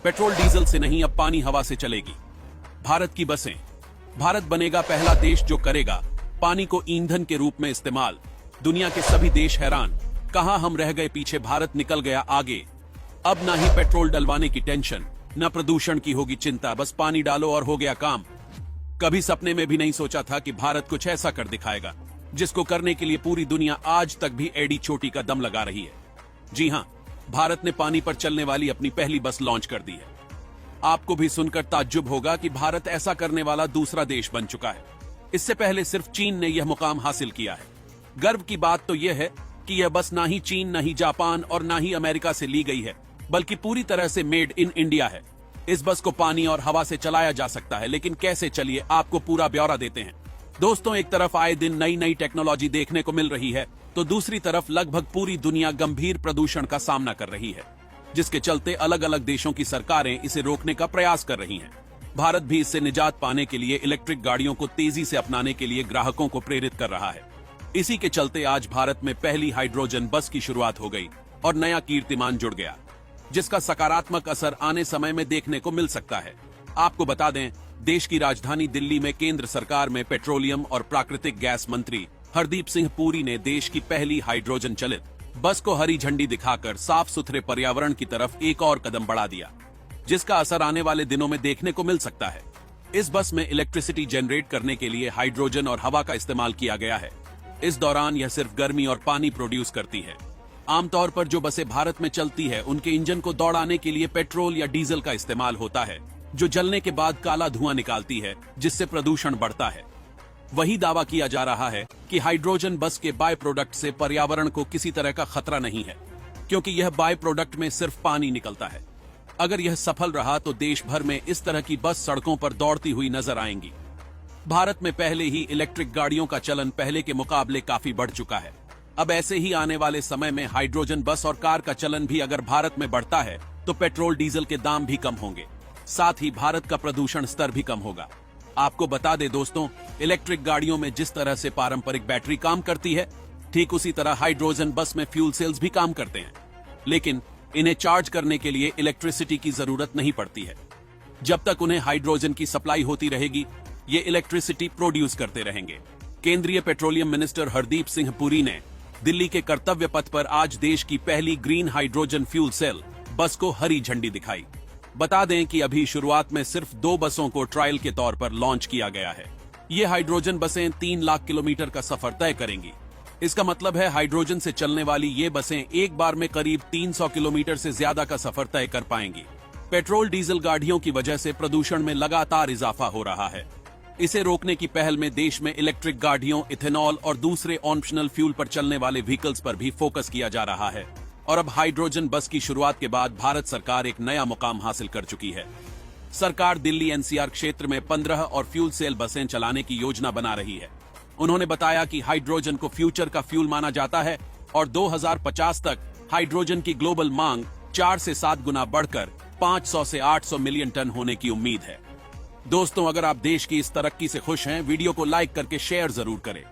Petrol diesel से नहीं, अब पानी हवा से चलेगी। भारत की बसें। भारत बनेगा पहला देश जो करेगा पानी को ईंधन के रूप में इस्तेमाल। दुनिया के सभी देश हैरान, कहां हम रह गए पीछे, भारत निकल गया आगे। अब ना ही पेट्रोल डलवाने की टेंशन, न प्रदूषण की होगी चिंता, बस पानी डालो और हो गया काम। कभी सपने में भी नहीं सोचा था कि भारत कुछ ऐसा कर दिखाएगा जिसको करने के लिए पूरी दुनिया आज तक भी एड़ी चोटी का दम लगा रही है। जी हां, भारत ने पानी पर चलने वाली अपनी पहली बस लॉन्च कर दी है। आपको भी सुनकर ताज्जुब होगा कि भारत ऐसा करने वाला दूसरा देश बन चुका है। इससे पहले सिर्फ चीन ने यह मुकाम हासिल किया है। गर्व की बात तो यह है कि यह बस ना ही चीन, ना ही जापान और ना ही अमेरिका से ली गई है, बल्कि पूरी तरह से मेड इन इंडिया है। इस बस को पानी और हवा से चलाया जा सकता है, लेकिन कैसे, चलिए आपको पूरा ब्यौरा देते हैं। दोस्तों, एक तरफ आए दिन नई नई टेक्नोलॉजी देखने को मिल रही है, तो दूसरी तरफ लगभग पूरी दुनिया गंभीर प्रदूषण का सामना कर रही है, जिसके चलते अलग अलग देशों की सरकारें इसे रोकने का प्रयास कर रही हैं। भारत भी इससे निजात पाने के लिए इलेक्ट्रिक गाड़ियों को तेजी से अपनाने के लिए ग्राहकों को प्रेरित कर रहा है। इसी के चलते आज भारत में पहली हाइड्रोजन बस की शुरुआत हो गई और नया कीर्तिमान जुड़ गया, जिसका सकारात्मक असर आने समय में देखने को मिल सकता है। आपको बता दें, देश की राजधानी दिल्ली में केंद्र सरकार में पेट्रोलियम और प्राकृतिक गैस मंत्री हरदीप सिंह पुरी ने देश की पहली हाइड्रोजन चलित बस को हरी झंडी दिखाकर साफ सुथरे पर्यावरण की तरफ एक और कदम बढ़ा दिया, जिसका असर आने वाले दिनों में देखने को मिल सकता है। इस बस में इलेक्ट्रिसिटी जनरेट करने के लिए हाइड्रोजन और हवा का इस्तेमाल किया गया है। इस दौरान यह सिर्फ गर्मी और पानी प्रोड्यूस करती है। आमतौर पर जो बसें भारत में चलती है, उनके इंजन को दौड़ाने के लिए पेट्रोल या डीजल का इस्तेमाल होता है, जो जलने के बाद काला धुआं निकालती है, जिससे प्रदूषण बढ़ता है। वही दावा किया जा रहा है कि हाइड्रोजन बस के बाय प्रोडक्ट से पर्यावरण को किसी तरह का खतरा नहीं है, क्योंकि यह बाय प्रोडक्ट में सिर्फ पानी निकलता है। अगर यह सफल रहा तो देश भर में इस तरह की बस सड़कों पर दौड़ती हुई नजर आएंगी। भारत में पहले ही इलेक्ट्रिक गाड़ियों का चलन पहले के मुकाबले काफी बढ़ चुका है। अब ऐसे ही आने वाले समय में हाइड्रोजन बस और कार का चलन भी अगर भारत में बढ़ता है तो पेट्रोल डीजल के दाम भी कम होंगे, साथ ही भारत का प्रदूषण स्तर भी कम होगा। आपको बता दें दोस्तों, इलेक्ट्रिक गाड़ियों में जिस तरह से पारंपरिक बैटरी काम करती है, ठीक उसी तरह हाइड्रोजन बस में फ्यूल सेल्स भी काम करते हैं, लेकिन इन्हें चार्ज करने के लिए इलेक्ट्रिसिटी की जरूरत नहीं पड़ती है। जब तक उन्हें हाइड्रोजन की सप्लाई होती रहेगी, ये इलेक्ट्रिसिटी प्रोड्यूस करते रहेंगे। केंद्रीय पेट्रोलियम मिनिस्टर हरदीप सिंह पुरी ने दिल्ली के कर्तव्य पथ पर आज देश की पहली ग्रीन हाइड्रोजन फ्यूल सेल बस को हरी झंडी दिखाई। बता दें कि अभी शुरुआत में सिर्फ 2 बसों को ट्रायल के तौर पर लॉन्च किया गया है। ये हाइड्रोजन बसें 3 लाख किलोमीटर का सफर तय करेंगी। इसका मतलब है हाइड्रोजन से चलने वाली ये बसें एक बार में करीब 300 किलोमीटर से ज्यादा का सफर तय कर पाएंगी। पेट्रोल डीजल गाड़ियों की वजह से प्रदूषण में लगातार इजाफा हो रहा है। इसे रोकने की पहल में देश में इलेक्ट्रिक गाड़ियों, इथेनॉल और दूसरे ऑप्शनल फ्यूल पर चलने वाले व्हीकल्स पर भी फोकस किया जा रहा है। और अब हाइड्रोजन बस की शुरुआत के बाद भारत सरकार एक नया मुकाम हासिल कर चुकी है। सरकार दिल्ली एनसीआर क्षेत्र में 15 और फ्यूल सेल बसें चलाने की योजना बना रही है। उन्होंने बताया कि हाइड्रोजन को फ्यूचर का फ्यूल माना जाता है और 2050 तक हाइड्रोजन की ग्लोबल मांग 4 से 7 गुना बढ़कर 500 से 800 मिलियन टन होने की उम्मीद है। दोस्तों, अगर आप देश की इस तरक्की से खुश हैं, वीडियो को लाइक करके शेयर जरूर करें।